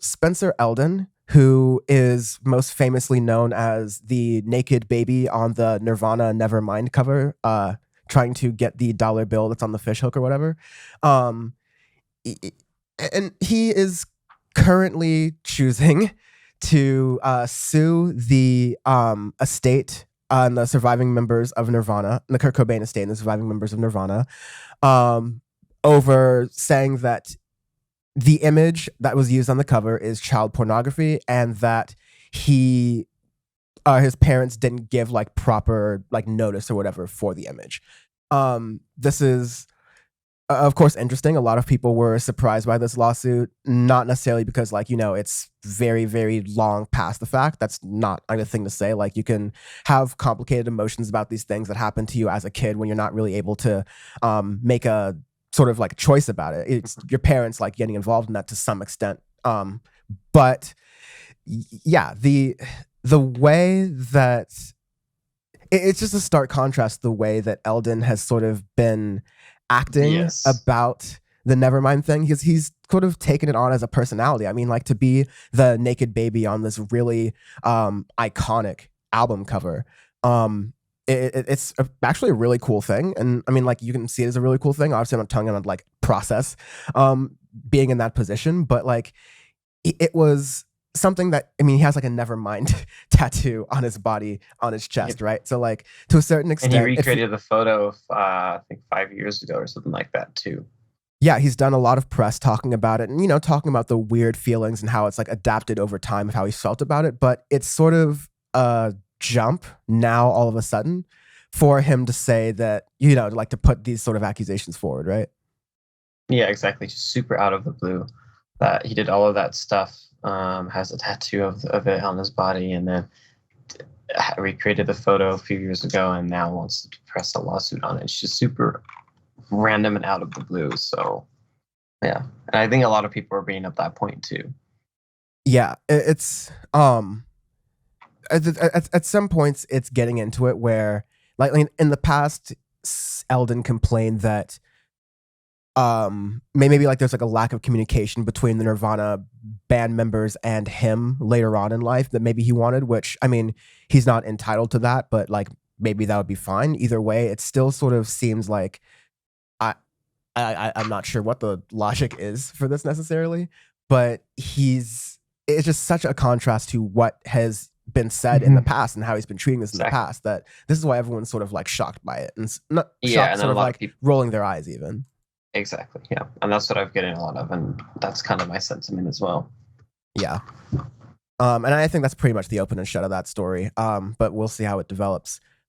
Spencer Eldon, who is most famously known as the naked baby on the Nirvana Nevermind cover, trying to get the dollar bill that's on the fishhook or whatever. Um, and he is currently choosing to sue the estate and the surviving members of Nirvana, the Kurt Cobain estate and the surviving members of Nirvana, um, over saying that the image that was used on the cover is child pornography and that he his parents didn't give like proper like notice or whatever for the image. This is of course interesting. A lot of people were surprised by this lawsuit, not necessarily because like, you know, it's very, very long past the fact. That's not a good thing to say. Like you can have complicated emotions about these things that happen to you as a kid when you're not really able to make a sort of like choice about it. It's your parents like getting involved in that to some extent. But yeah, the way that it's just a stark contrast, the way that Eldon has sort of been acting about the Nevermind thing, because he's sort of taken it on as a personality. I mean, like to be the naked baby on this really iconic album cover. It's actually a really cool thing. And I mean, like you can see it as a really cool thing. Obviously, I'm not telling him to like process being in that position, but like it was something that, I mean, he has like a Nevermind tattoo on his body, on his chest, right? So like to a certain extent. And he recreated the photo of, I think 5 years ago or something like that too. Yeah, he's done a lot of press talking about it and, you know, talking about the weird feelings and how it's like adapted over time of how he's felt about it. But it's sort of a jump now all of a sudden for him to say that, you know, like to put these sort of accusations forward, right? Yeah, exactly. Just super out of the blue that he did all of that stuff. Has a tattoo of it on his body, and then recreated the photo a few years ago, and now wants to press a lawsuit on it. It's just super random and out of the blue. So, yeah, and I think a lot of people are being at that point too. Yeah, it's at some points it's getting into it where, like in the past, Eldon complained that maybe like there's like a lack of communication between the Nirvana band members and him later on in life that maybe he wanted, which I mean, he's not entitled to that, but like maybe that would be fine. Either way, it still sort of seems like I'm not sure what the logic is for this necessarily, but it's just such a contrast to what has been said in the past and how he's been treating this in the past, that this is why everyone's sort of like shocked by it and not shocked, and sort of like people rolling their eyes even. Exactly. Yeah. And that's what I'm getting a lot of. And that's kind of my sentiment as well. Yeah. And I think that's pretty much the open and shut of that story. But we'll see how it develops.